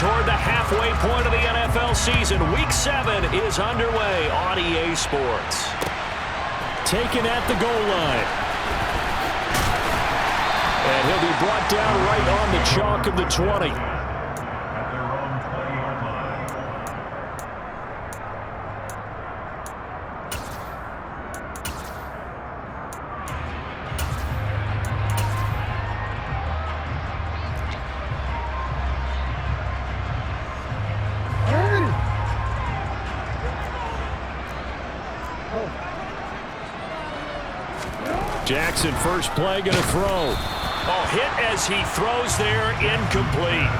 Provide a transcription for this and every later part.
toward the halfway point of the NFL season. Week 7 is underway on EA Sports. Taken at the goal line. And he'll be brought down right on the chalk of the 20. Jackson, first play, going to throw. Oh, hit as he throws there, incomplete.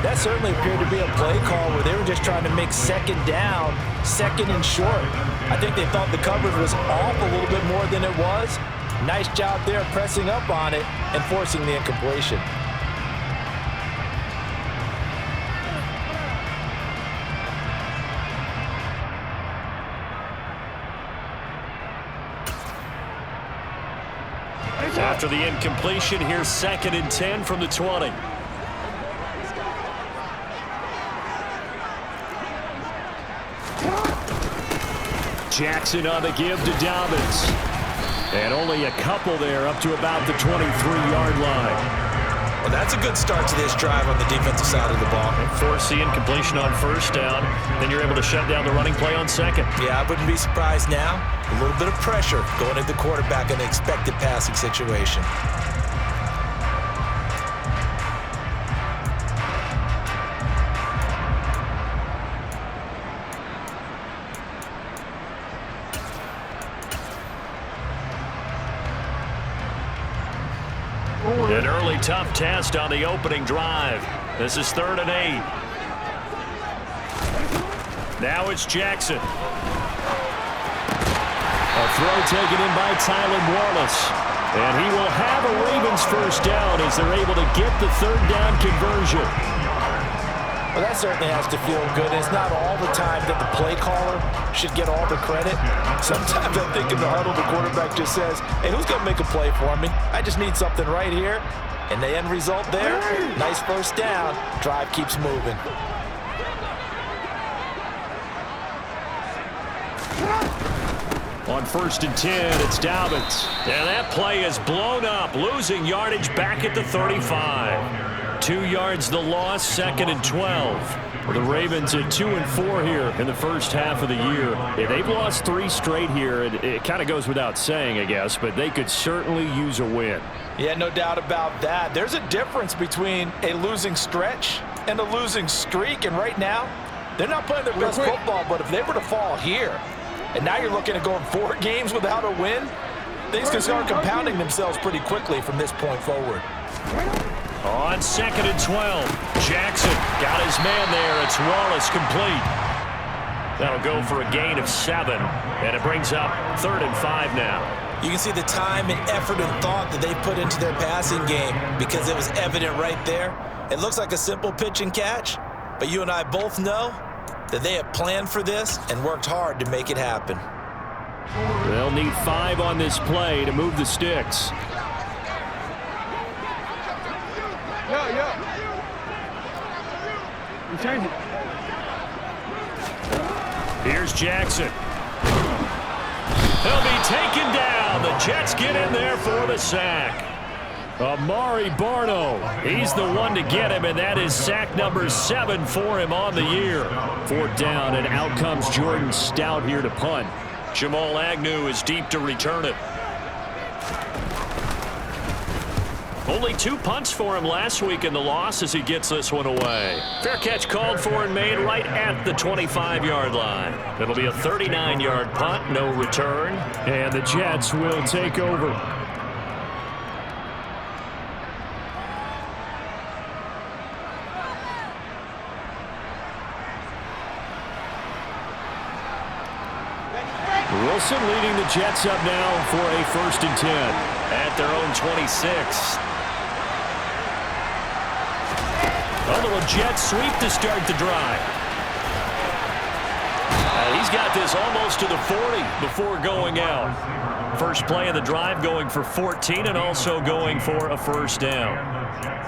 That certainly appeared to be a play call where they were just trying to make second down, second and short. I think they thought the coverage was off a little bit more than it was. Nice job there pressing up on it and forcing the incompletion. After the incompletion, here's 2nd and 10 from the 20. Jackson on the give to Dobbins. And only a couple there up to about the 23-yard line. Well, that's a good start to this drive on the defensive side of the ball. Force the incompletion on first down. Then you're able to shut down the running play on second. Yeah, I wouldn't be surprised now. A little bit of pressure going at the quarterback in an expected passing situation. An early tough test on the opening drive. This is 3rd and 8. Now it's Jackson. A throw taken in by Tylan Wallace. And he will have a Ravens first down as they're able to get the 3rd down conversion. Well, that certainly has to feel good. It's not all the time that the play caller should get all the credit. Sometimes I think in the huddle, the quarterback just says, hey, who's going to make a play for me? I just need something right here. And the end result there, nice first down. Drive keeps moving. On 1st and 10, it's Dobbins. And that play is blown up, losing yardage back at the 35. 2 yards the loss, 2nd and 12. The Ravens at 2 and 4 here in the first half of the year. Yeah, they've lost 3 straight here. It kind of goes without saying, I guess, but they could certainly use a win. Yeah, no doubt about that. There's a difference between a losing stretch and a losing streak, and right now, they're not playing their best football, but if they were to fall here, and now you're looking at going 4 games without a win, things can start compounding themselves pretty quickly from this point forward. On 2nd and 12, Jackson got his man there. It's Wallace complete. That'll go for a gain of 7, and it brings up 3rd and 5 now. You can see the time and effort and thought that they put into their passing game because it was evident right there. It looks like a simple pitch and catch, but you and I both know that they have planned for this and worked hard to make it happen. They'll need 5 on this play to move the sticks. Here's Jackson. He'll be taken down. The Jets get in there for the sack. Amari Barno, he's the one to get him, and that is sack number 7 for him on the year. 4th down, and out comes Jordan Stout here to punt. Jamal Agnew is deep to return it. Only 2 punts for him last week in the loss as he gets this one away. Fair catch called for and made right at the 25-yard line. It'll be a 39-yard punt, no return, and the Jets will take over. Wilson leading the Jets up now for a 1st and 10 at their own 26. A little jet sweep to start the drive. And he's got this almost to the 40 before going out. First play of the drive going for 14 and also going for a first down.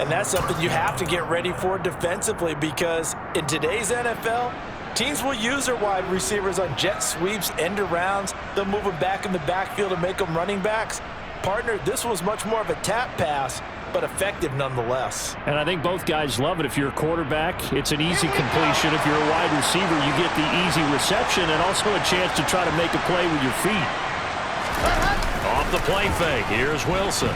And that's something you have to get ready for defensively, because in today's NFL, teams will use their wide receivers on jet sweeps, end arounds. They'll move them back in the backfield and make them running backs. Partner, this was much more of a tap pass, but effective nonetheless. And I think both guys love it. If you're a quarterback, it's an easy completion. If you're a wide receiver, you get the easy reception and also a chance to try to make a play with your feet. Off the play fake, here's Wilson.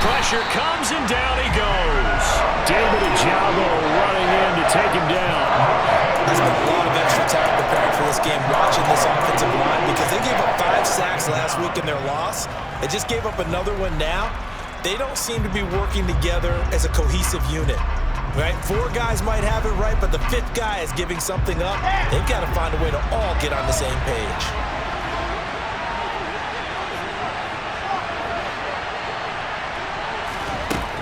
Pressure comes and down he goes. David Ojabo running in to take him down. I spent a lot of extra time preparing for this game, watching this offensive line, because they gave up 5 sacks last week in their loss. They just gave up another one now. They don't seem to be working together as a cohesive unit. Right? 4 guys might have it right, but the 5th guy is giving something up. They've got to find a way to all get on the same page.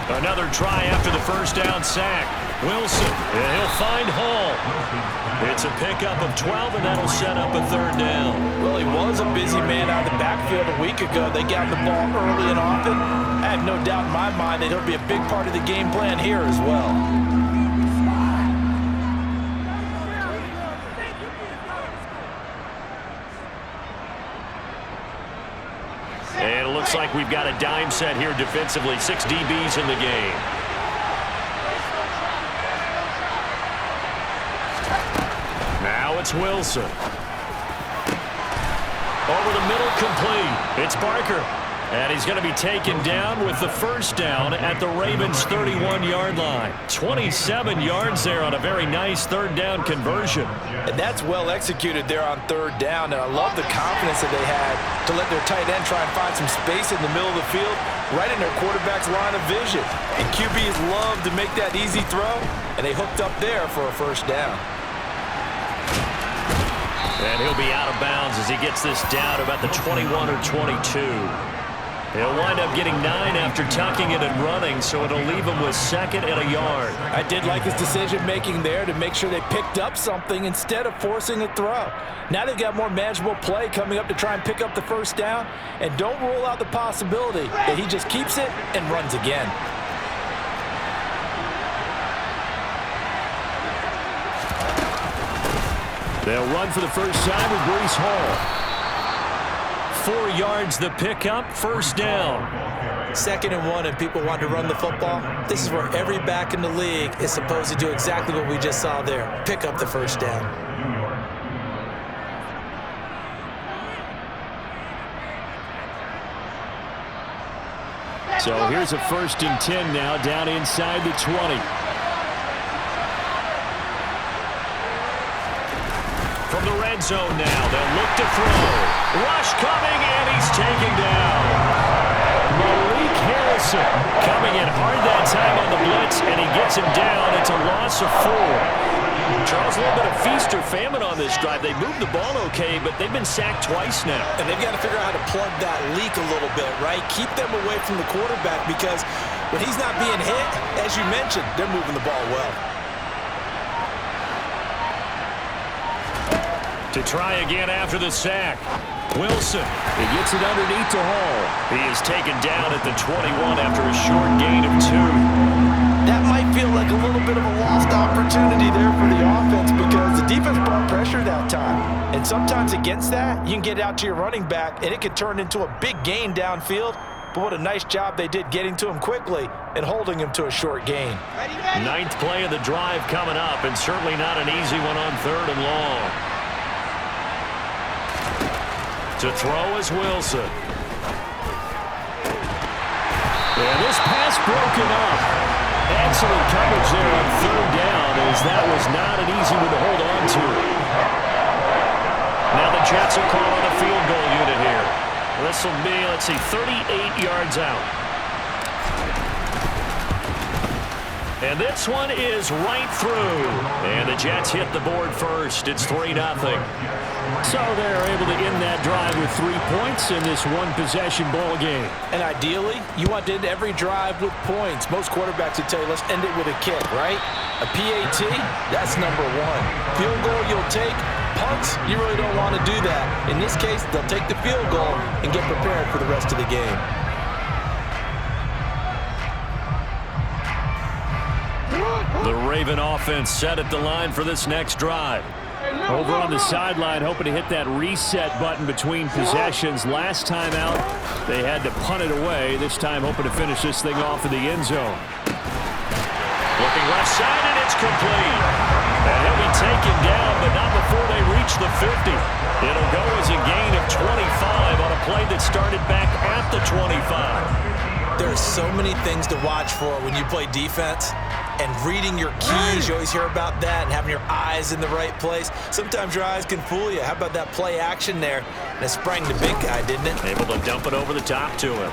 Another try after the first down sack. Wilson, and he'll find Hall. It's a pickup of 12, and that'll set up a third down. Well, he was a busy man out of the backfield a week ago. They got the ball early and often. I have no doubt in my mind that he'll be a big part of the game plan here as well. And it looks like we've got a dime set here defensively. 6 DBs in the game. Now it's Wilson. Over the middle, complete. It's Barker. And he's going to be taken down with the first down at the Ravens' 31-yard line. 27 yards there on a very nice third down conversion. And that's well executed there on third down. And I love the confidence that they had to let their tight end try and find some space in the middle of the field, right in their quarterback's line of vision. And QBs love to make that easy throw, and they hooked up there for a first down. And he'll be out of bounds as he gets this down about the 21 or 22. He'll wind up getting 9 after tucking it and running, so it'll leave him with 2nd and a yard. I did like his decision-making there to make sure they picked up something instead of forcing a throw. Now they've got more manageable play coming up to try and pick up the first down, and don't rule out the possibility that he just keeps it and runs again. They'll run for the first time with Breece Hall. 4 yards the pickup, first down. 2nd and 1, and people want to run the football. This is where every back in the league is supposed to do exactly what we just saw there. Pick up the first down. So here's a 1st and 10 now, down inside the 20. From the red zone now, they'll look to throw. Rush coming, and he's taken down. Malik Harrison coming in hard that time on the blitz, and he gets him down. It's a loss of 4. Charles, a little bit of feast or famine on this drive. They moved the ball okay, but they've been sacked twice now. And they've got to figure out how to plug that leak a little bit, right? Keep them away from the quarterback, because when he's not being hit, as you mentioned, they're moving the ball well. To try again after the sack. Wilson, he gets it underneath to Hall. He is taken down at the 21 after a short gain of 2. That might feel like a little bit of a lost opportunity there for the offense, because the defense brought pressure that time. And sometimes against that, you can get out to your running back, and it could turn into a big gain downfield. But what a nice job they did getting to him quickly and holding him to a short gain. 9th play of the drive coming up, and certainly not an easy one on 3rd and long. To throw is Wilson. And this pass broken up. Excellent coverage there on 3rd down, as that was not an easy one to hold on to. Now the Jets will call on a field goal unit here. This will be, let's see, 38 yards out. And this one is right through. And the Jets hit the board first. It's 3-0. So they're able to end that drive with 3 points in this one-possession ball game. And ideally, you want to end every drive with points. Most quarterbacks would tell you, let's end it with a kick, right? A PAT, that's number 1. Field goal you'll take, punts, you really don't want to do that. In this case, they'll take the field goal and get prepared for the rest of the game. The Raven offense set at the line for this next drive. Over on the sideline, hoping to hit that reset button between possessions. Last time out, they had to punt it away. This time, hoping to finish this thing off in the end zone. Looking left side, and it's complete. And he'll be taken down, but not before they reach the 50. It'll go as a gain of 25 on a play that started back at the 25. There are so many things to watch for when you play defense. And reading your keys, you always hear about that, and having your eyes in the right place. Sometimes your eyes can fool you. How about that play action there? And it sprang the big guy, didn't it? Able to dump it over the top to him.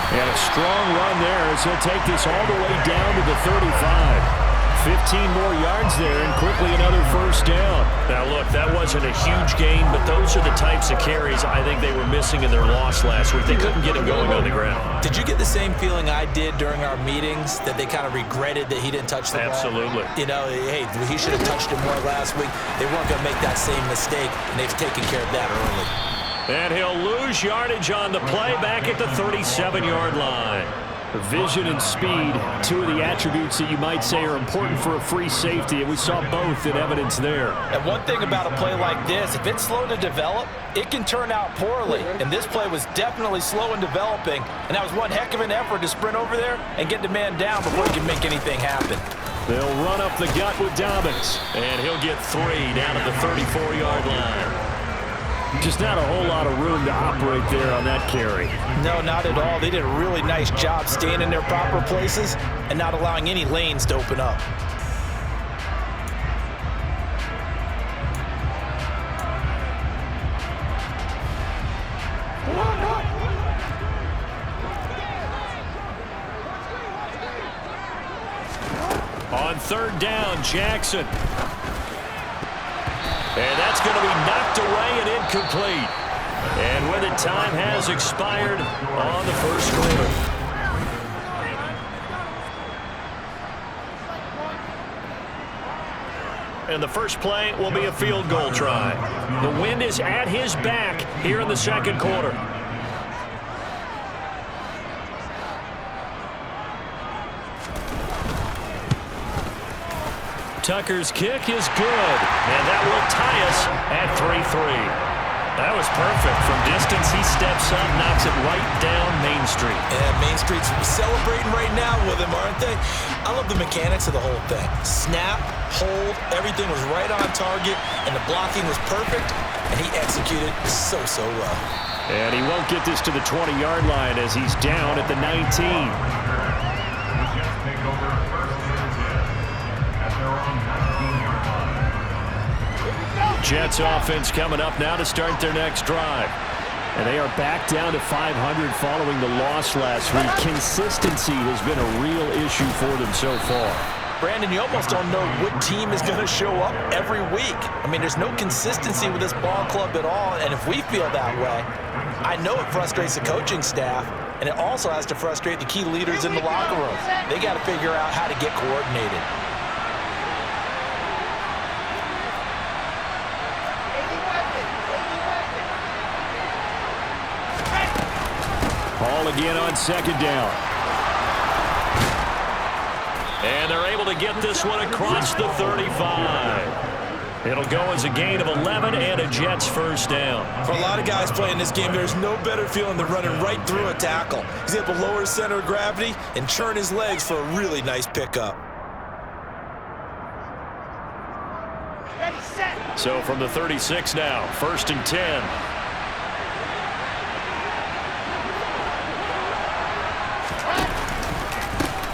And a strong run there as he'll take this all the way down to the 35. 15 more yards there, and quickly another first down. Now, look, that wasn't a huge gain, but those are the types of carries I think they were missing in their loss last week. They couldn't get him going on the ground. Did you get the same feeling I did during our meetings, that they kind of regretted that he didn't touch the ball? Absolutely. You know, hey, he should have touched it more last week. They weren't going to make that same mistake, and they've taken care of that early. And he'll lose yardage on the play back at the 37-yard line. Vision and speed, two of the attributes that you might say are important for a free safety, and we saw both in evidence there. And one thing about a play like this, if it's slow to develop, it can turn out poorly. And this play was definitely slow in developing, and that was one heck of an effort to sprint over there and get the man down before he can make anything happen. They'll run up the gut with Dobbins, and he'll get 3 down at the 34-yard line. Just not a whole lot of room to operate there on that carry. No, not at all. They did a really nice job staying in their proper places and not allowing any lanes to open up. On third down, Jackson. And that's going to be knocked away and incomplete. And with it, time has expired on the first quarter. And the first play will be a field goal try. The wind is at his back here in the second quarter. Tucker's kick is good, and that will tie us at 3-3. That was perfect. From distance, he steps up, knocks it right down Main Street. And Main Street's celebrating right now with him, aren't they? I love the mechanics of the whole thing. Snap, hold, everything was right on target, and the blocking was perfect, and he executed so well. And he won't get this to the 20-yard line as he's down at the 19. Jets offense coming up now to start their next drive. And they are back down to 500 following the loss last week. Consistency has been a real issue for them so far. Brandon, you almost don't know what team is going to show up every week. I mean, there's no consistency with this ball club at all, and if we feel that way, I know it frustrates the coaching staff, and it also has to frustrate the key leaders in the locker room. They got to figure out how to get coordinated. Ball again on second down. And they're able to get this one across the 35. It'll go as a gain of 11 and a Jets first down. For a lot of guys playing this game, there's no better feeling than running right through a tackle. He's able to lower his center of gravity and churn his legs for a really nice pickup. So from the 36 now, 1st and 10.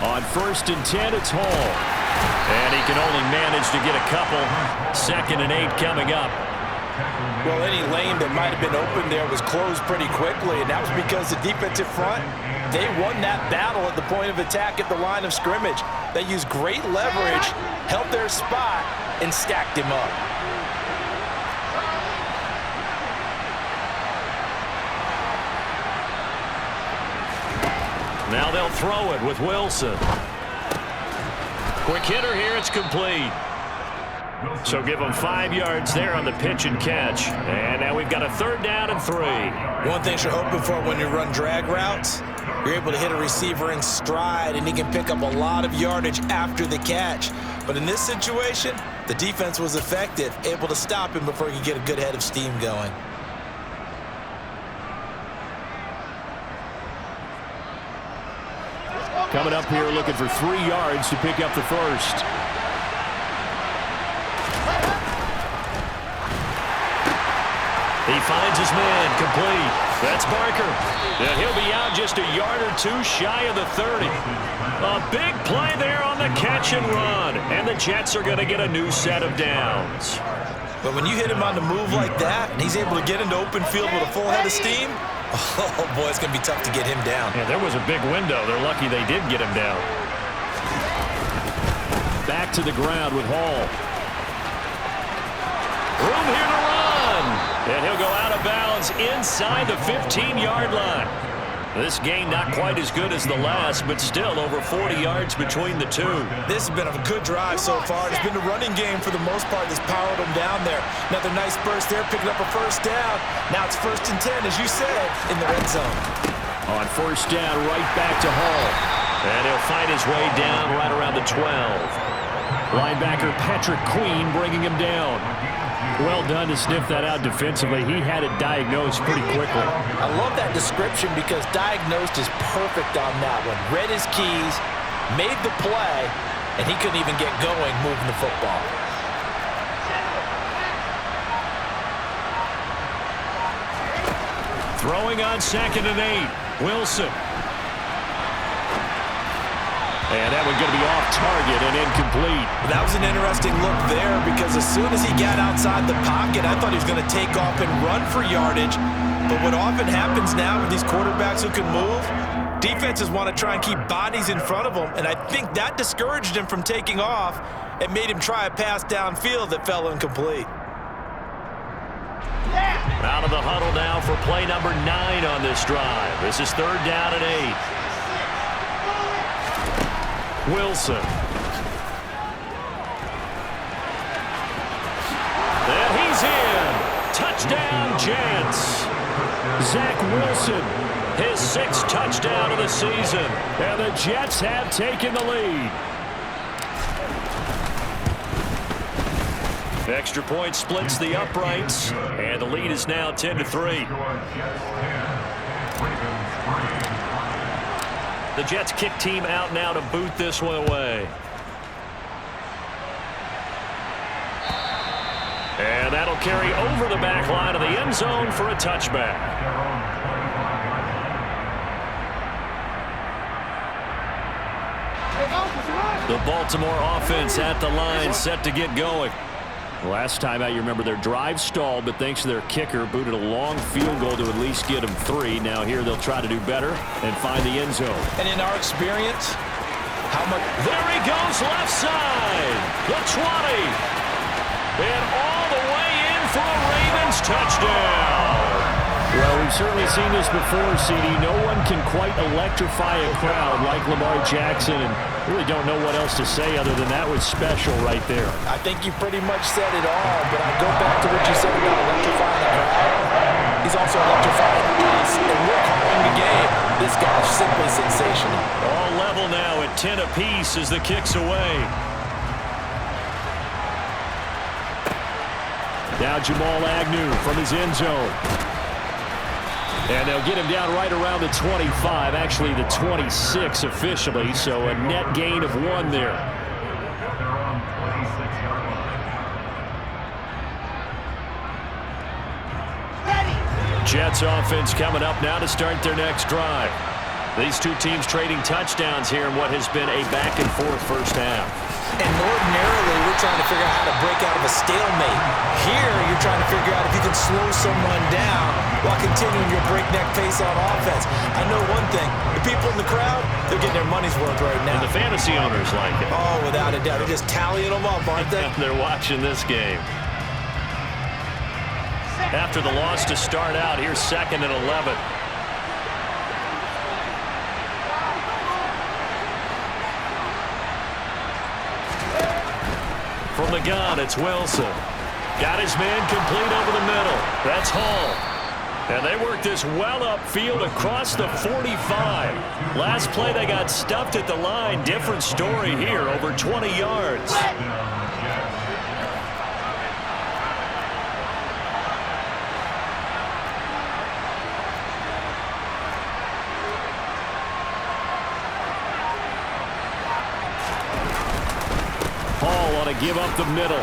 On 1st and 10, it's Hall. And he can only manage to get a couple. 2nd and 8 coming up. Well, any lane that might have been open there was closed pretty quickly, and that was because the defensive front, they won that battle at the point of attack at the line of scrimmage. They used great leverage, held their spot, and stacked him up. Now they'll throw it with Wilson. Quick hitter here, it's complete. So give them 5 yards there on the pitch and catch. And now we've got a 3rd down and 3. One thing you're hoping for when you run drag routes, you're able to hit a receiver in stride, and he can pick up a lot of yardage after the catch. But in this situation, the defense was effective, able to stop him before he could get a good head of steam going. Coming up here looking for 3 yards to pick up the first. He finds his man, complete. That's Barker. And he'll be out just a yard or 2 shy of the 30. A big play there on the catch and run. And the Jets are going to get a new set of downs. But when you hit him on the move like that, and he's able to get into open field with a full head of steam, oh boy, it's going to be tough to get him down. Yeah, there was a big window. They're lucky they did get him down. Back to the ground with Hall. Room here to run. And he'll go out of bounds inside the 15-yard line. This game not quite as good as the last, but still over 40 yards between the two. This has been a good drive so far. It's been the running game for the most part that's powered them down there. Another nice burst there, picking up a 1st down. Now it's 1st and 10, as you said, in the red zone. On 1st down, right back to Hall. And he'll find his way down right around the 12. Linebacker Patrick Queen bringing him down. Well done to sniff that out defensively. He had it diagnosed pretty quickly. I love that description because diagnosed is perfect on that one. Read his keys, made the play, and he couldn't even get going moving the football. Throwing on 2nd and 8. Wilson. And that one going to be off target and incomplete. That was an interesting look there because as soon as he got outside the pocket, I thought he was going to take off and run for yardage. But what often happens now with these quarterbacks who can move, defenses want to try and keep bodies in front of them, and I think that discouraged him from taking off and made him try a pass downfield that fell incomplete. Out of the huddle now for play number 9 on this drive. This is 3rd down and 8. Wilson. And he's in. Touchdown, Jets. Zach Wilson, his 6th touchdown of the season. And the Jets have taken the lead. Extra point splits the uprights. And the lead is now 10-3. The Jets kick team out now to boot this one away. And that'll carry over the back line of the end zone for a touchback. The Baltimore offense at the line, set to get going. Last time out, you remember their drive stalled, but thanks to their kicker, booted a long field goal to at least get them 3. Now here they'll try to do better and find the end zone. And in our experience, how much... There he goes, left side. The 20. And all the way in for a Ravens touchdown. Well, we've certainly seen this before, CD. No one can quite electrify a crowd like Lamar Jackson, and really don't know what else to say other than that was special right there. I think you pretty much said it all, but I go back to what you said about electrifying the crowd. He's also electrifying us, and we're calling the game. This guy's simply sensational. All level now at 10 apiece as the kick's away. Now Jamal Agnew from his end zone. And they'll get him down right around the 25, actually the 26 officially, so a net gain of 1 there. Jets offense coming up now to start their next drive. These two teams trading touchdowns here in what has been a back-and-forth first half. And ordinarily, we're trying to figure out how to break out of a stalemate. Here, you're trying to figure out if you can slow someone down while continuing your breakneck pace on offense. I know one thing. The people in the crowd, they're getting their money's worth right now. And the fantasy owners like it. Oh, without a doubt. They're just tallying them up, aren't they? They're watching this game. After the loss to start out, here's 2nd and 11. From the gun, it's Wilson. Got his man complete over the middle. That's Hall. And they work this well upfield across the 45. Last play, they got stuffed at the line. Different story here, over 20 yards. Hall on a give up the middle.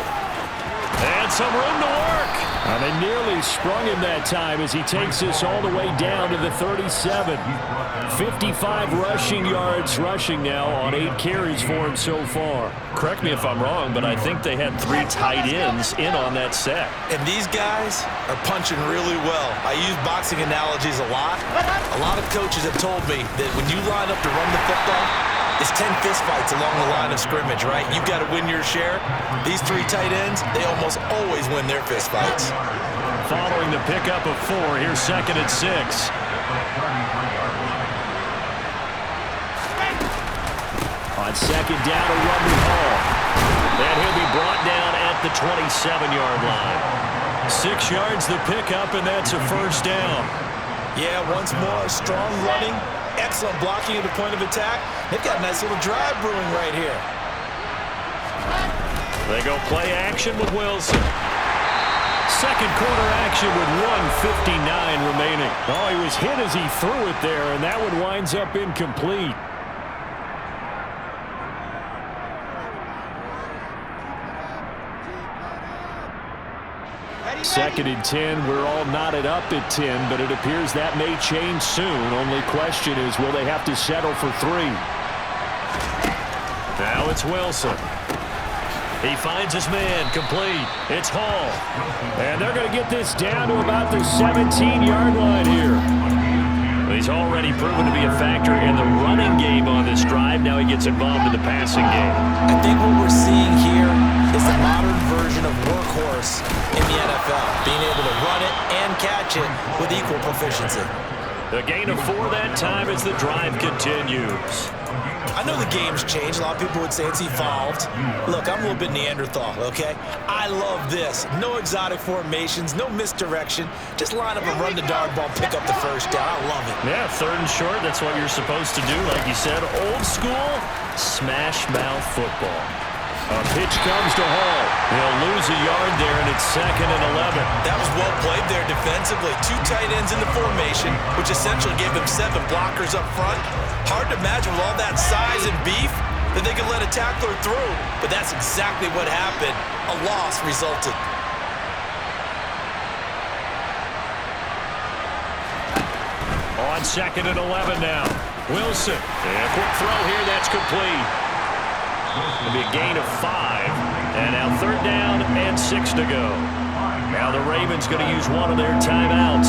And some room to work. And they nearly sprung him that time as he takes this all the way down to the 37. 55 rushing yards rushing now on 8 carries for him so far. Correct me if I'm wrong, but I think they had 3 tight ends in on that set. And these guys are punching really well. I use boxing analogies a lot. A lot of coaches have told me that when you line up to run the football, it's 10 fistfights along the line of scrimmage, right? You've got to win your share. These 3 tight ends, they almost always win their fistfights. Following the pickup of 4, here's 2nd and 6. On 2nd down, a run with Hall. And he'll be brought down at the 27-yard line. 6 yards the pickup, and that's a first down. Yeah, once more, strong running. Excellent blocking at the point of attack. They've got a nice little drive brewing right here. They go play action with Wilson. Second quarter action with 1:59 remaining. Oh, he was hit as he threw it there, and that one winds up incomplete. Second and 10. We're all knotted up at 10, but it appears that may change soon. Only question is, will they have to settle for 3? Now it's Wilson. He finds his man complete. It's Hall. And they're going to get this down to about the 17-yard line here. He's already proven to be a factor in the running game on this drive. Now he gets involved in the passing game. I think what we're seeing here is the modern version of workhorse in the NFL, being able to run it and catch it with equal proficiency. The gain of 4 that time as the drive continues. I know the game's changed. A lot of people would say it's evolved. Look, I'm a little bit Neanderthal, okay? I love this. No exotic formations, no misdirection. Just line up and run the dog ball, pick up the first down. I love it. Yeah, 3rd and short, that's what you're supposed to do. Like you said, old school, smash mouth football. A pitch comes to Hall. He'll lose a yard there, and it's 2nd and 11. That was well played there defensively. 2 tight ends in the formation, which essentially gave them 7 blockers up front. Hard to imagine with all that size and beef that they could let a tackler through, but that's exactly what happened. A loss resulted. On 2nd and 11 now. Wilson. And a quick throw here, that's complete. It'll be a gain of 5. And now 3rd down and 6 to go. Now the Ravens going to use one of their timeouts.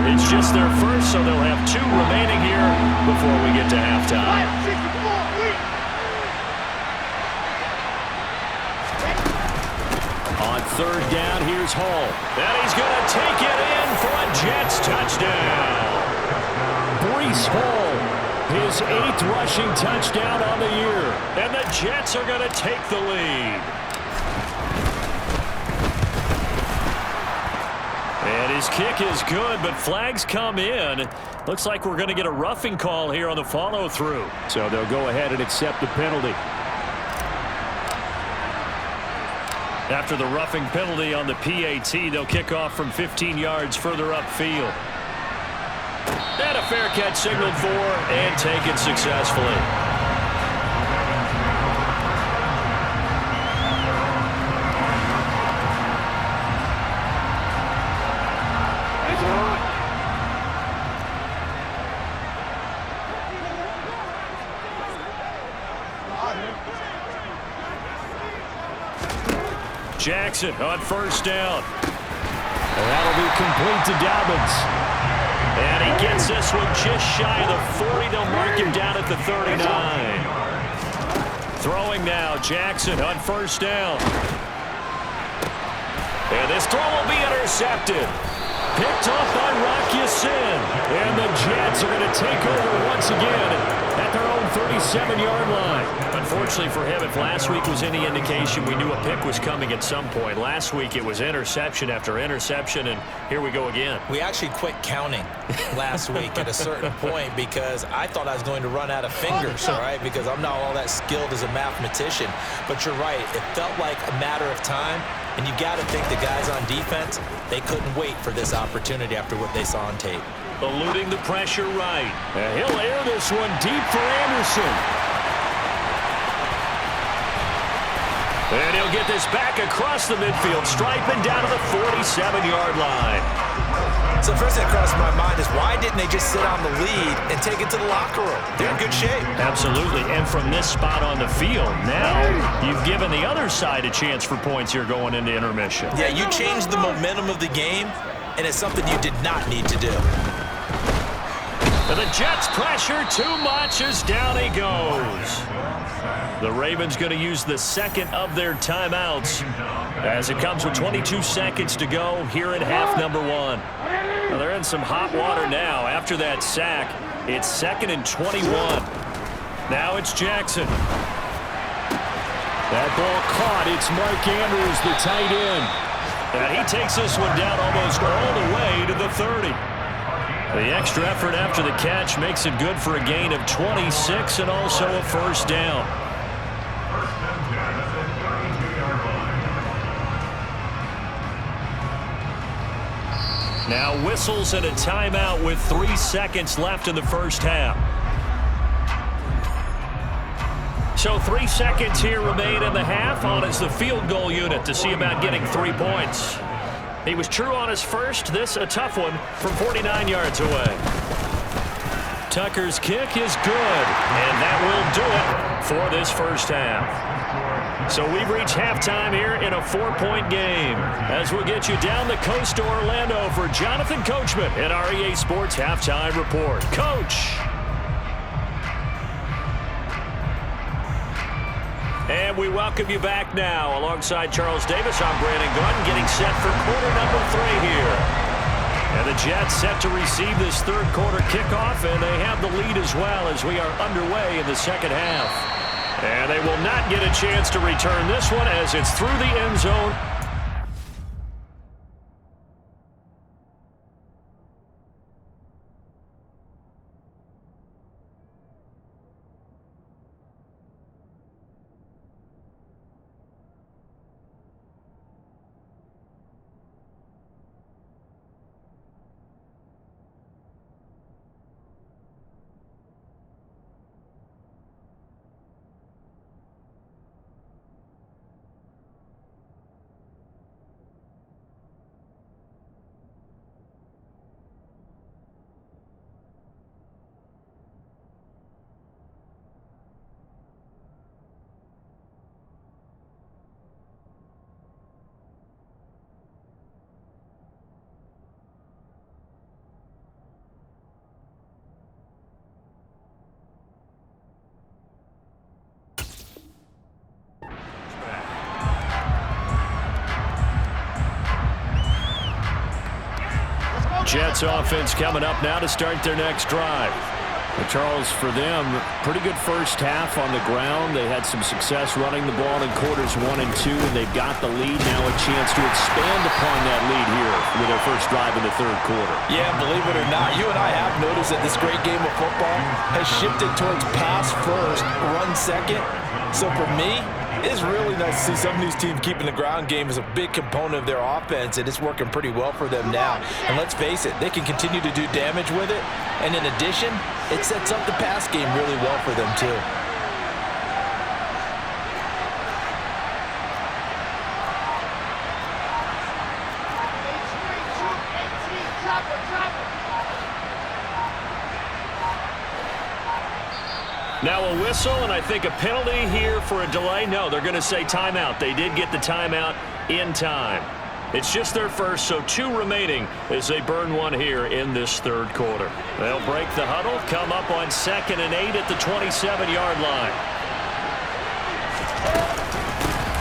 It's just their first, so they'll have 2 remaining here before we get to halftime. On 3rd down, here's Hall. And he's going to take it in for a Jets touchdown. Breece Hall, his 8th rushing touchdown on the year. And the Jets are going to take the lead. And his kick is good, but flags come in. Looks like we're going to get a roughing call here on the follow-through. So they'll go ahead and accept the penalty. After the roughing penalty on the PAT, they'll kick off from 15 yards further upfield. And a fair catch signaled for and taken successfully. Jackson on 1st down. And that'll be complete to Dobbins. And he gets this one just shy of the 40. They'll mark him down at the 39. Throwing now, Jackson on 1st down. And this throw will be intercepted. Picked off by Wk7. And the Jets are going to take over once again at their own 37-yard line. Unfortunately for him, if last week was any indication, we knew a pick was coming at some point. Last week it was interception after interception, and here we go again. We actually quit counting last week at a certain point because I thought I was going to run out of fingers, all right, because I'm not all that skilled as a mathematician. But you're right. It felt like a matter of time, and you got to think the guys on defense, they couldn't wait for this opportunity after what they saw on tape. Eluding the pressure right. And he'll air this one deep for Anderson. And he'll get this back across the midfield stripe and down to the 47-yard line. So the first thing that crossed my mind is why didn't they just sit on the lead and take it to the locker room? They're in good shape. Absolutely. And from this spot on the field, now you've given the other side a chance for points here going into intermission. Yeah, you changed the momentum of the game, and it's something you did not need to do. And the Jets pressure too much as down he goes. The Ravens going to use the second of their timeouts as it comes with 22 seconds to go here in half number one. Well, they're in some hot water now. After that sack, it's 2nd and 21. Now it's Jackson. That ball caught. It's Mark Andrews, the tight end. And he takes this one down almost all the way to the 30. The extra effort after the catch makes it good for a gain of 26 and also a first down. Now whistles and a timeout with 3 seconds left in the first half. So 3 seconds here remain in the half. On is the field goal unit to see about getting 3 points. He was true on his first. This a tough one from 49 yards away. Tucker's kick is good, and that will do it for this first half. So we've reached halftime here in a 4-point game. As we'll get you down the coast to Orlando for Jonathan Coachman at our EA Sports Halftime Report. Coach. And we welcome you back now. Alongside Charles Davis, I'm Brandon Gordon, getting set for quarter number 3 here. And the Jets set to receive this third quarter kickoff, and they have the lead as well as we are underway in the second half. And they will not get a chance to return this one as it's through the end zone. Jets offense coming up now to start their next drive. Charles, for them, pretty good first half on the ground. They had some success running the ball in quarters 1 and 2, and they've got the lead. Now a chance to expand upon that lead here with their first drive in the third quarter. Yeah, believe it or not, you and I have noticed that this great game of football has shifted towards pass first, run second. So for me, it's really nice to see some of these teams keeping the ground game as a big component of their offense, and it's working pretty well for them now. And let's face it, they can continue to do damage with it. And in addition, it sets up the pass game really well for them too. Now a whistle, and I think a penalty here for a delay. No, they're going to say timeout. They did get the timeout in time. It's just their first, so 2 remaining as they burn 1 here in this third quarter. They'll break the huddle, come up on 2nd and 8 at the 27-yard line.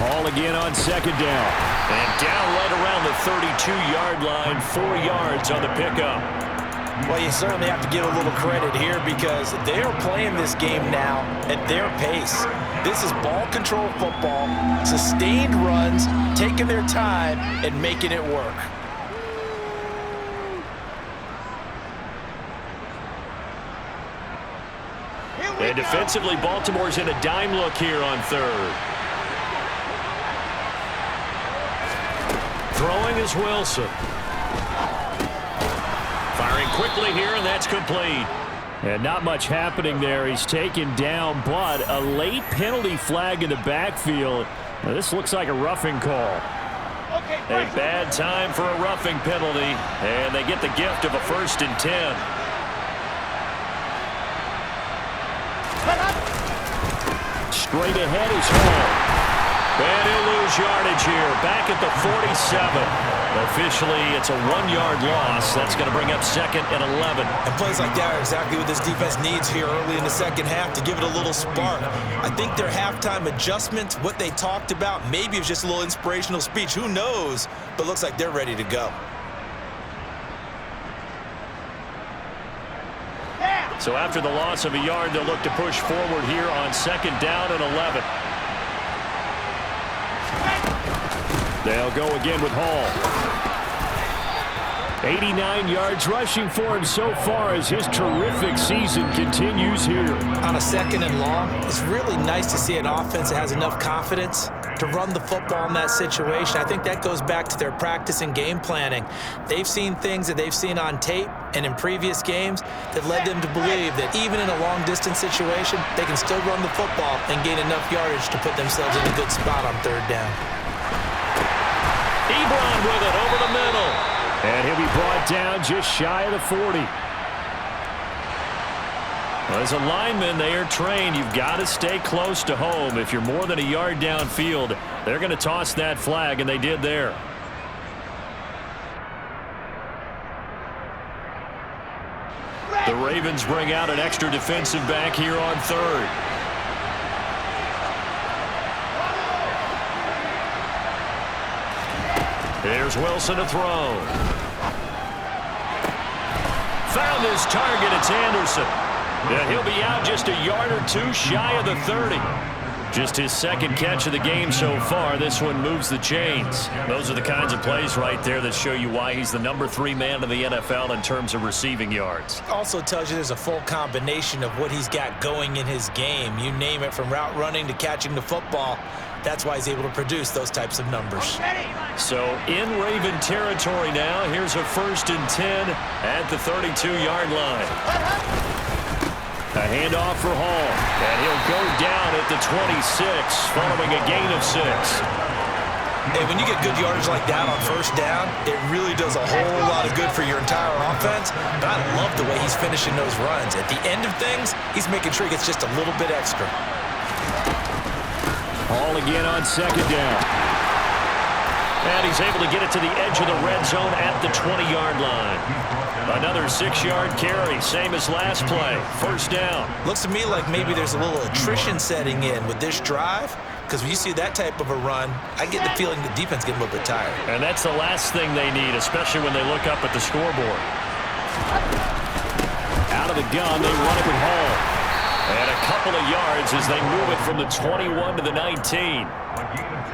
Ball again on 2nd down. And down right around the 32-yard line, 4 yards on the pickup. Well, you certainly have to give a little credit here because they are playing this game now at their pace. This is ball control football, sustained runs, taking their time and making it work. And defensively, Baltimore's in a dime look here on third. Throwing is Wilson. Firing quickly here, and that's complete. And not much happening there. He's taken down, but a late penalty flag in the backfield. Now, this looks like a roughing call. A bad time for a roughing penalty, and they get the gift of a 1st and 10. Straight ahead is Hall. And he'll lose yardage here, back at the 47. Officially, it's a 1-yard loss. That's going to bring up 2nd and 11. And plays like that are exactly what this defense needs here early in the second half to give it a little spark. I think their halftime adjustments, what they talked about, maybe it was just a little inspirational speech. Who knows? But looks like they're ready to go. So after the loss of a yard, they'll look to push forward here on 2nd down and 11. They'll go again with Hall. 89 yards rushing for him so far as his terrific season continues here. On a 2nd and long, it's really nice to see an offense that has enough confidence to run the football in that situation. I think that goes back to their practice and game planning. They've seen things that they've seen on tape and in previous games that led them to believe that even in a long-distance situation, they can still run the football and gain enough yardage to put themselves in a good spot on 3rd down. Ebron with it over the middle. And he'll be brought down just shy of the 40. As a lineman, they are trained. You've got to stay close to home. If you're more than a yard downfield, they're going to toss that flag, and they did there. The Ravens bring out an extra defensive back here on 3rd. Here's Wilson to throw. Found his target. It's Anderson. Yeah, he'll be out just a yard or two shy of the 30. Just his 2nd catch of the game so far. This one moves the chains. Those are the kinds of plays right there that show you why he's the number 3 man in the NFL in terms of receiving yards. Also tells you there's a full combination of what he's got going in his game. You name it, from route running to catching the football. That's why he's able to produce those types of numbers. So in Raven territory now, here's a 1st and 10 at the 32-yard line. A handoff for Hall, and he'll go down at the 26 following a gain of 6. Hey, when you get good yardage like that on 1st down, it really does a whole lot of good for your entire offense. But I love the way he's finishing those runs. At the end of things, he's making sure he gets just a little bit extra. Hall again on 2nd down. And he's able to get it to the edge of the red zone at the 20-yard line. Another 6-yard carry, same as last play. 1st down. Looks to me like maybe there's a little attrition setting in with this drive, because when you see that type of a run, I get the feeling the defense getting a little bit tired. And that's the last thing they need, especially when they look up at the scoreboard. Out of the gun, they run it with Hall. And a couple of yards as they move it from the 21 to the 19.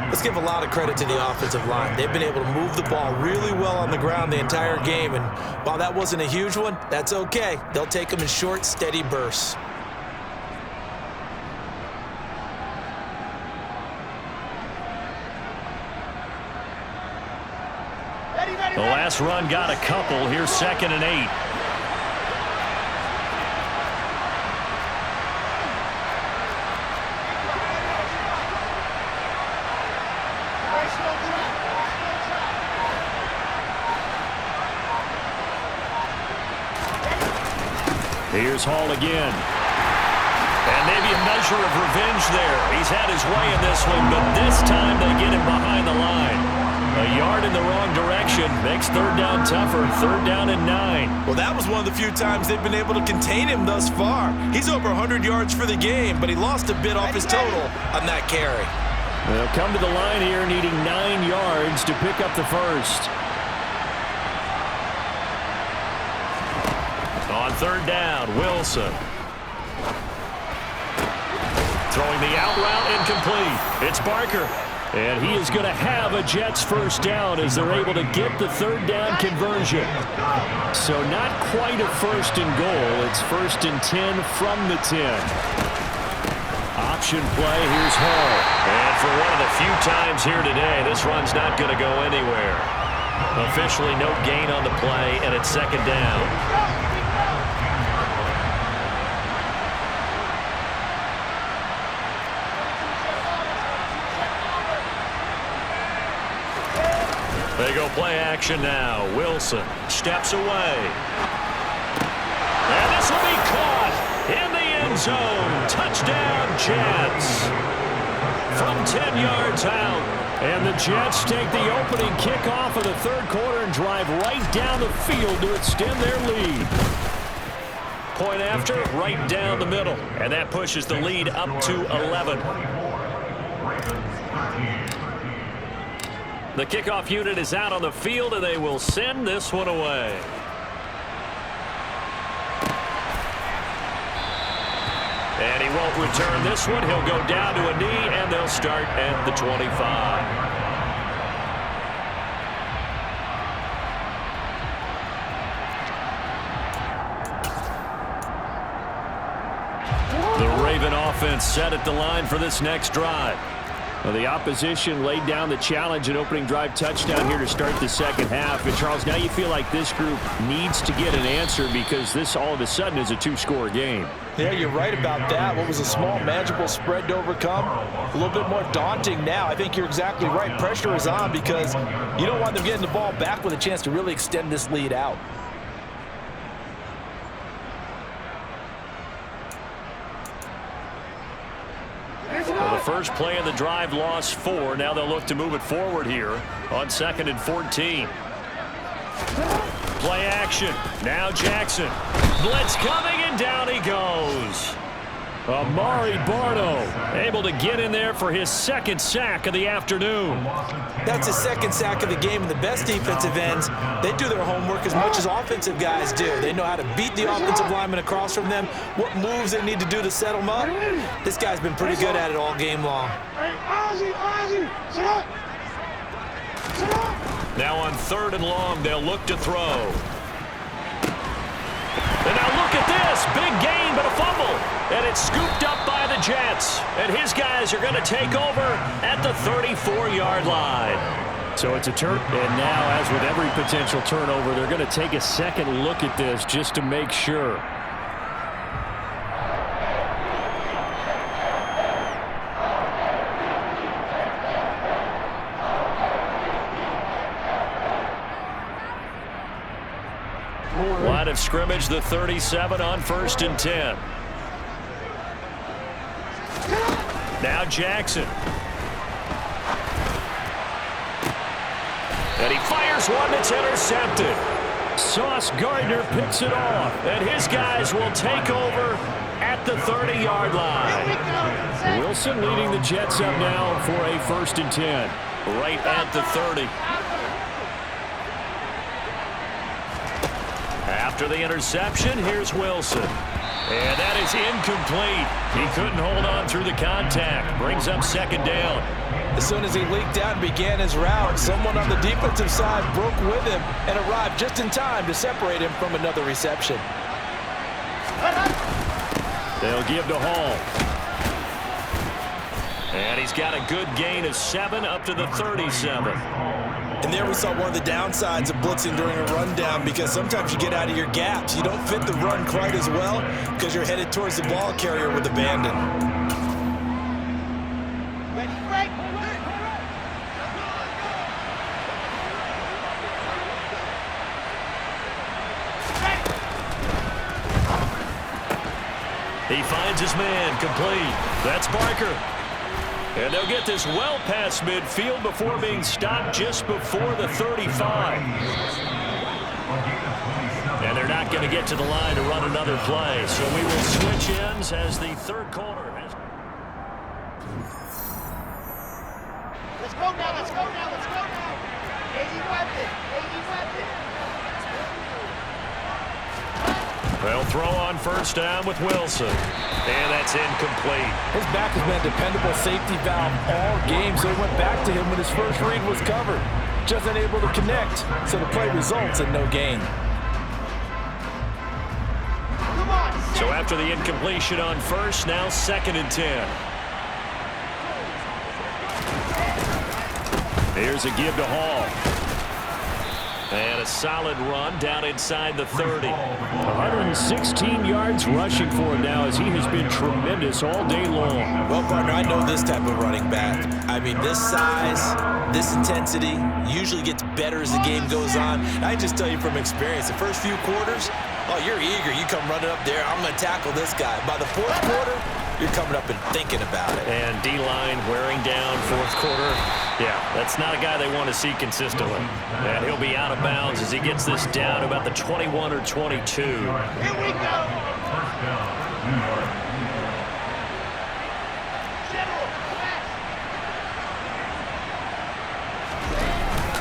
Let's give a lot of credit to the offensive line. They've been able to move the ball really well on the ground the entire game. And while that wasn't a huge one, that's okay. They'll take them in short, steady bursts. The last run got a couple. Here's 2nd and 8. Here's Hall again. And maybe a measure of revenge there. He's had his way in this one, but this time they get him behind the line. A yard in the wrong direction makes 3rd down tougher. 3rd down and 9. Well, that was one of the few times they've been able to contain him thus far. He's over 100 yards for the game, but he lost a bit off his total on that carry. They'll come to the line here needing 9 yards to pick up the 1st. On third down, Wilson. Throwing the out route incomplete. It's Barker. And he is going to have a Jets first down as they're able to get the third down conversion. So not quite a first and goal. It's 1st and 10 from the 10. Option play. Here's Hall. And for one of the few times here today, this run's not going to go anywhere. Officially no gain on the play, and it's 2nd down. They go play action now. Wilson steps away. And this will be caught in the end zone. Touchdown, Jets. From 10 yards out. And the Jets take the opening kickoff of the third quarter and drive right down the field to extend their lead. Point after, right down the middle. And that pushes the lead up to 11. The kickoff unit is out on the field, and they will send this one away. And he won't return this one. He'll go down to a knee, and they'll start at the 25. The Raven offense set at the line for this next drive. Well, the opposition laid down the challenge and opening drive touchdown here to start the second half. And, Charles, now you feel like this group needs to get an answer because this all of a sudden is a two-score game. Yeah, you're right about that. What was a small, manageable spread to overcome, a little bit more daunting now. I think you're exactly right. Pressure is on because you don't want them getting the ball back with a chance to really extend this lead out. Well, the first play of the drive lost 4. Now they'll look to move it forward here on 2nd and 14. Play action. Now Jackson. Blitz coming, and down he goes. Amari Barno able to get in there for his 2nd sack of the afternoon. That's his 2nd sack of the game, and the best defensive ends, they do their homework as much as offensive guys do. They know how to beat the offensive lineman across from them, what moves they need to do to set them up. This guy's been pretty good at it all game long. Now on 3rd and long, they'll look to throw. And now look at this. Big gain, but a fumble. And it's scooped up by the Jets. And his guys are going to take over at the 34-yard line. So it's a turn. And now, as with every potential turnover, they're going to take a second look at this just to make sure. Line of scrimmage, the 37 on 1st and 10. Now Jackson. And he fires one that's intercepted. Sauce Gardner picks it off, and his guys will take over at the 30-yard line. Wilson leading the Jets up now for a 1st and 10. Right at the 30. After the interception, here's Wilson. And that is incomplete. He couldn't hold on through the contact. Brings up 2nd down. As soon as he leaked out and began his route, someone on the defensive side broke with him and arrived just in time to separate him from another reception. They'll give to Hall. And he's got a good gain of 7 up to the 37. And there we saw one of the downsides of blitzing during a rundown, because sometimes you get out of your gaps. You don't fit the run quite as well because you're headed towards the ball carrier with abandon. He finds his man, complete. That's Barker. And they'll get this well past midfield before being stopped just before the 35. And they're not going to get to the line to run another play. So we will switch ends as the third quarter has... Let's go now, let's go now, let's go now. 80 weapon, 80 weapon. They'll throw on first down with Wilson. And that's incomplete. His back has been a dependable safety valve all game, so he went back to him when his first read was covered. Just unable to connect, so the play results in no gain. So after the incompletion on first, now 2nd and 10. Here's a give to Hall. And a solid run down inside the 30. 116 yards rushing for him now as he has been tremendous all day long. Well, partner, I know this type of running back. I mean, this size, this intensity usually gets better as the game goes on. I just tell you from experience, the first few quarters, oh, you're eager. You come running up there, I'm going to tackle this guy. By the 4th quarter, you're coming up and thinking about it. And D-line wearing down 4th quarter. Yeah, that's not a guy they want to see consistently. And he'll be out of bounds as he gets this down about the 21 or 22. Here we go.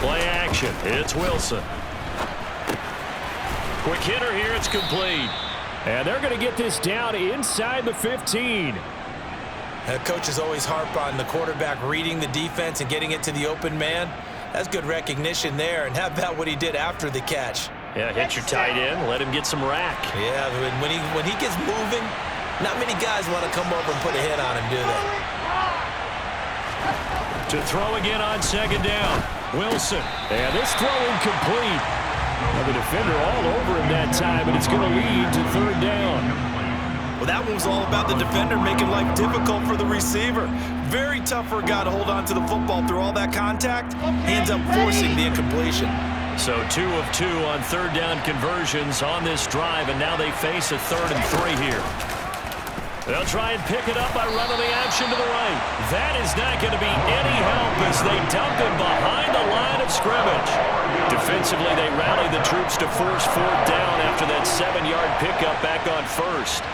Play action. It's Wilson. Quick hitter here. It's complete. And they're going to get this down inside the 15. Coaches always harp on the quarterback reading the defense and getting it to the open man. That's good recognition there. And how about what he did after the catch? Yeah, hit your tight end. Let him get some rack. Yeah, when he gets moving, not many guys want to come over and put a hit on him, do they? To throw again on 2nd down. Wilson. And this throw incomplete. Well, the defender all over him that time, and it's going to lead to 3rd down. Well, that one was all about the defender making life difficult for the receiver. Very tough for a guy to hold on to the football through all that contact. He ends up forcing the incompletion. So 2 of 2 on 3rd down conversions on this drive, and now they face a 3rd and 3 here. They'll try and pick it up by running the option to the right. That is not going to be any help as they dump him behind the line of scrimmage. Defensively, they rally the troops to force 4th down after that 7-yard pickup back on first.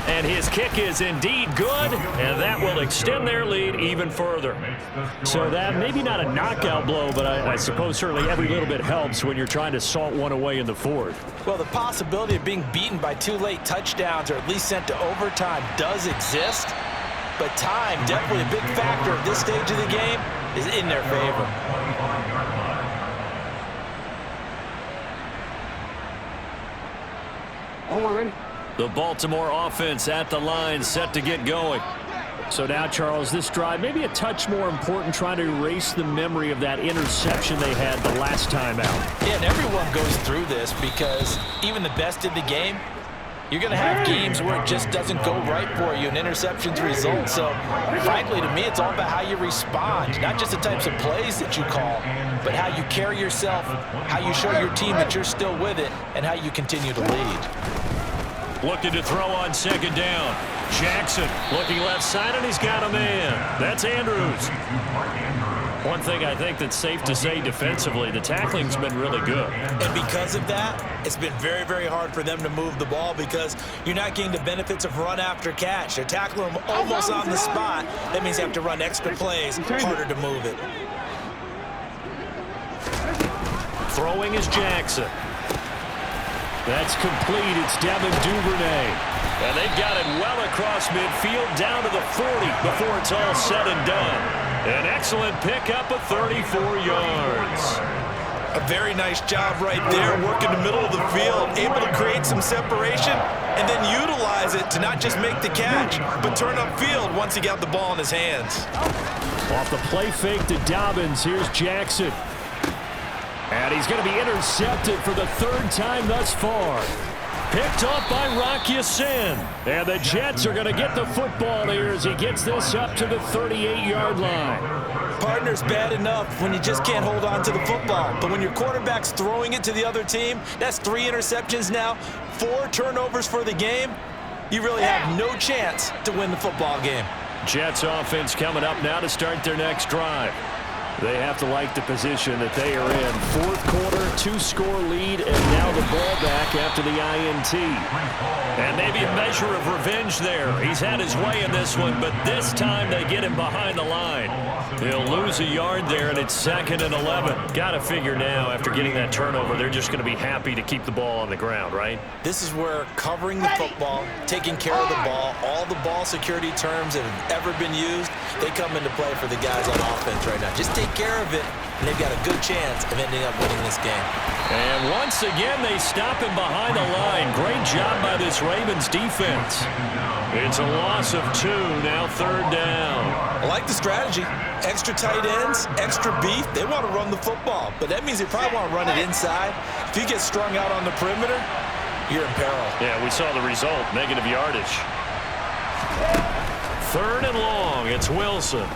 And his kick is indeed good, and that will extend their lead even further. So that maybe not a knockout blow, but I suppose certainly every little bit helps when you're trying to salt one away in the 4th. Well, the possibility of being beaten by 2 late touchdowns or at least sent to overtime does exist, but time, definitely a big factor at this stage of the game, is in their favor. The Baltimore offense at the line set to get going. So now, Charles, this drive maybe a touch more important, trying to erase the memory of that interception they had the last time out. Yeah, and everyone goes through this because even the best in the game, you're going to have games where it just doesn't go right for you and interceptions result. So, frankly, to me, it's all about how you respond, not just the types of plays that you call, but how you carry yourself, how you show your team that you're still with it, and how you continue to lead. Looking to throw on 2nd down. Jackson looking left side, and he's got a man. That's Andrews. One thing I think that's safe to say defensively, the tackling's been really good. And because of that, it's been very, very hard for them to move the ball because you're not getting the benefits of run after catch. They're tackling them almost on the spot. That means you have to run extra plays, harder to move it. Throwing is Jackson. That's complete. It's Devin Duvernay. And they've got it well across midfield down to the 40 before it's all said and done. An excellent pickup of 34 yards. A very nice job right there, working the middle of the field, able to create some separation and then utilize it to not just make the catch, but turn upfield once he got the ball in his hands. Off the play fake to Dobbins, here's Jackson. And he's going to be intercepted for the 3rd time thus far. Picked off by Rock Ya-Sin. And the Jets are going to get the football here as he gets this up to the 38-yard line. Partner's bad enough when you just can't hold on to the football. But when your quarterback's throwing it to the other team, that's 3 interceptions now, 4 turnovers for the game. You really have no chance to win the football game. Jets offense coming up now to start their next drive. They have to like the position that they are in. Fourth quarter, 2-score lead, and now the ball back after the INT. And maybe a measure of revenge there. He's had his way in this one, but this time they get him behind the line. He'll lose a yard there, and it's 2nd and 11. Got to figure now, after getting that turnover, they're just going to be happy to keep the ball on the ground, right? This is where covering the football, taking care of the ball, all the ball security terms that have ever been used, they come into play for the guys on offense right now. Just take care of it, and they've got a good chance of ending up winning this game. And once again, they stop him behind the line. Great job by this Ravens defense. It's a loss of 2, now 3rd down. I like the strategy. Extra tight ends, extra beef. They want to run the football, but that means they probably want to run it inside. If you get strung out on the perimeter, you're in peril. Yeah, we saw the result, negative yardage. 3rd and long, it's Wilson.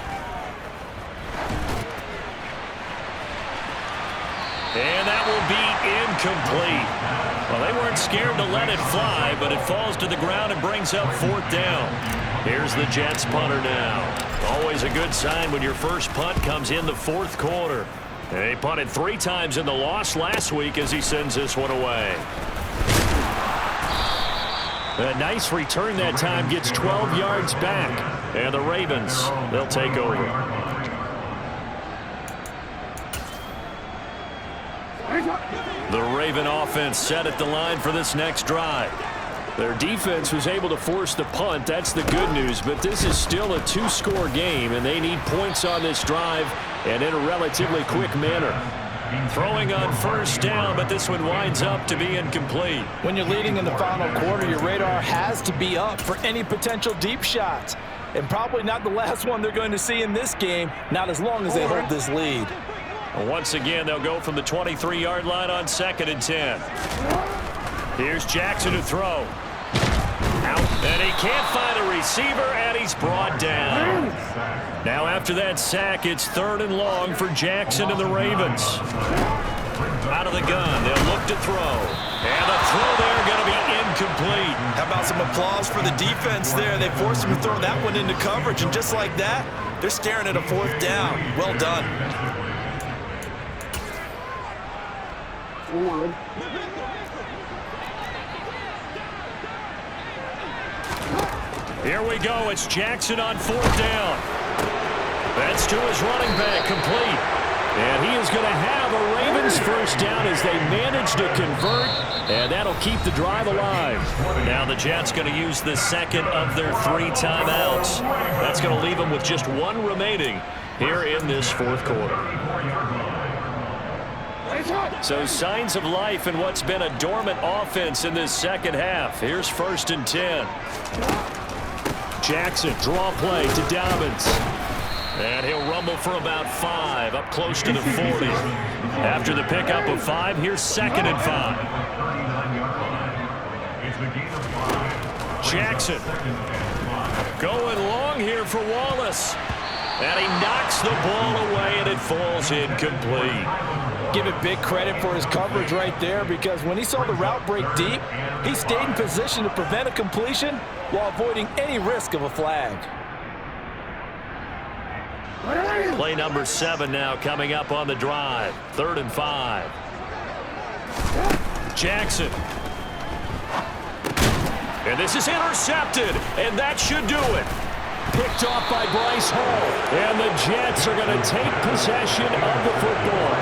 And that will be incomplete. Well, they weren't scared to let it fly, but it falls to the ground and brings up 4th down. Here's the Jets punter now. Always a good sign when your first punt comes in the 4th quarter. They punted 3 times in the loss last week as he sends this one away. A nice return that time, gets 12 yards back. And the Ravens, they'll take over. The Raven offense set at the line for this next drive. Their defense was able to force the punt. That's the good news, but this is still a 2-score game, and they need points on this drive and in a relatively quick manner. Throwing on 1st down, but this one winds up to be incomplete. When you're leading in the final quarter, your radar has to be up for any potential deep shots. And probably not the last one they're going to see in this game, not as long as they hold this lead. Once again, they'll go from the 23-yard line on 2nd and 10. Here's Jackson to throw. Out, and he can't find a receiver, and he's brought down. Now after that sack, it's 3rd and long for Jackson and the Ravens. Out of the gun, they'll look to throw. And the throw there going to be incomplete. How about some applause for the defense there? They forced him to throw that one into coverage, and just like that, they're staring at a 4th down. Well done. Here we go. It's Jackson on 4th down. That's to his running back, complete. And he is going to have a Ravens 1st down as they manage to convert, and that'll keep the drive alive. Now the Jets going to use the 2nd of their 3 timeouts. That's going to leave them with just 1 remaining here in this 4th quarter. So signs of life in what's been a dormant offense in this 2nd half. Here's 1st and 10. Jackson, draw play to Dobbins. And he'll rumble for about 5, up close to the 40. After the pickup of 5, here's 2nd and 5. Jackson going long here for Wallace. And he knocks the ball away, and it falls incomplete. Give it big credit for his coverage right there, because when he saw the route break deep, he stayed in position to prevent a completion while avoiding any risk of a flag. Play number 7 now coming up on the drive. 3rd and 5. Jackson. And this is intercepted, and that should do it. Picked off by Bryce Hall. And the Jets are going to take possession of the football.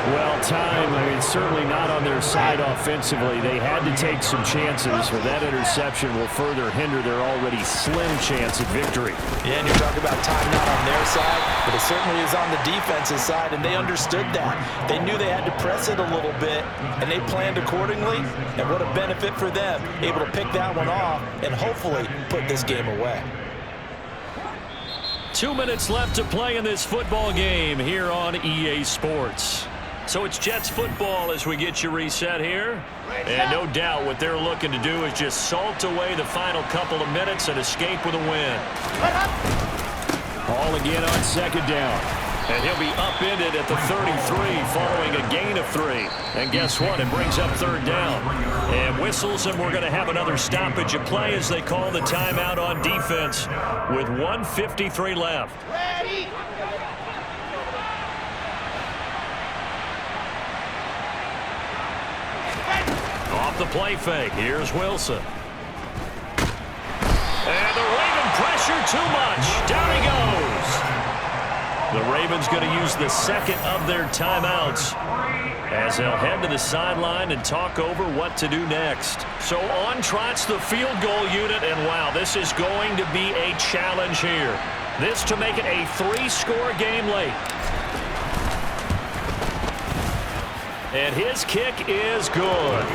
Well, time, certainly not on their side offensively. They had to take some chances, but that interception will further hinder their already slim chance at victory. Yeah, and you're talking about time not on their side, but it certainly is on the defense's side, and they understood that. They knew they had to press it a little bit, and they planned accordingly, and what a benefit for them, able to pick that one off and hopefully put this game away. 2 minutes left to play in this football game here on EA Sports. So it's Jets football as we get you reset here. And no doubt what they're looking to do is just salt away the final couple of minutes and escape with a win. Hall again on 2nd down. And he'll be upended at the 33 following a gain of 3. And guess what? It brings up 3rd down. And whistles, and we're going to have another stoppage of play as they call the timeout on defense with 1:53 left. Ready. the play fake. Here's Wilson. And the Raven pressure too much. Down he goes. The Ravens going to use the second of their timeouts as they'll head to the sideline and talk over what to do next. So on trots the field goal unit, and wow, this is going to be a challenge here. This to make it a 3-score game late. And his kick is good.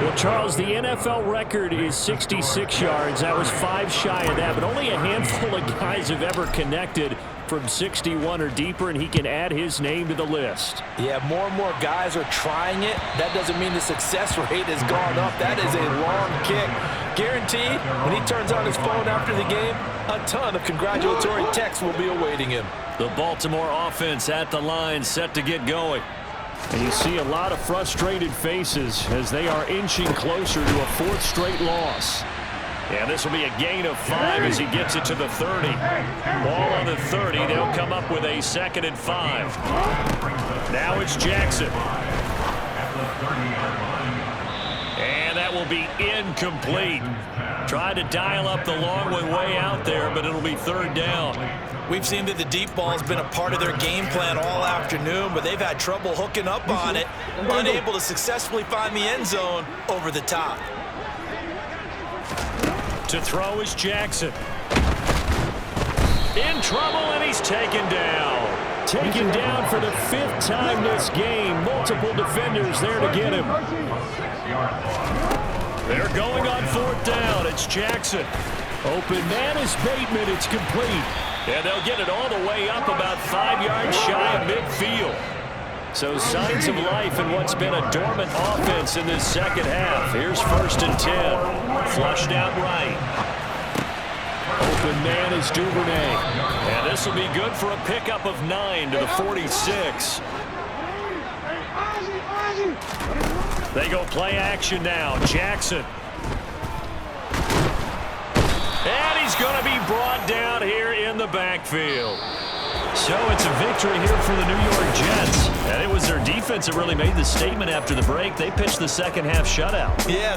Well, Charles, the NFL record is 66 yards. That was 5 shy of that, but only a handful of guys have ever connected from 61 or deeper, and he can add his name to the list. Yeah, more and more guys are trying it. That doesn't mean the success rate has gone up. That is a long kick. Guaranteed, when he turns on his phone after the game, a ton of congratulatory texts will be awaiting him. The Baltimore offense at the line, set to get going. And you see a lot of frustrated faces as they are inching closer to a 4th straight loss. And this will be a gain of 5 as he gets it to the 30. Ball on the 30. They'll come up with a 2nd and 5. Now it's Jackson. And that will be incomplete. Tried to dial up the long one way out there, but it'll be 3rd down. We've seen that the deep ball has been a part of their game plan all afternoon, but they've had trouble hooking up on it, unable to successfully find the end zone over the top. To throw is Jackson. In trouble, and he's taken down. Taken down for the 5th time this game. Multiple defenders there to get him. They're going on 4th down. It's Jackson. Open man is Bateman. It's complete. And they'll get it all the way up about 5 yards shy of midfield. So signs of life in what's been a dormant offense in this second half. Here's 1st and 10. Flushed out right. Open man is Duvernay. And this will be good for a pickup of 9 to the 46. They go play action now. Jackson. And he's going to be brought down here in the backfield. So it's a victory here for the New York Jets. And it was their defense that really made the statement after the break. They pitched the second half shutout. Yeah,